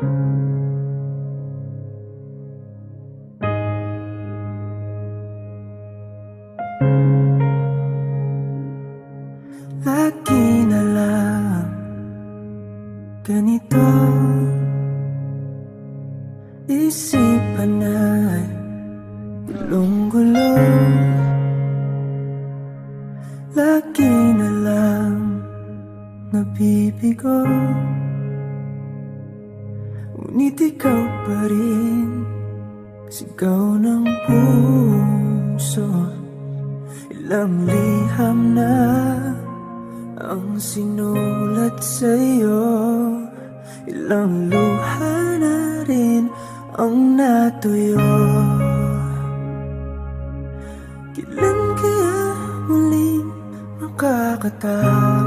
Lagi na lang ganito, isipan ay gulong-gulo. Lagi na lang nabibigo, ngunit ikaw pa rin sigaw ng puso. Ilang liham na ang sinulat sa'yo, ilang luha na rin ang natuyo. Kailan kaya muling makakatawa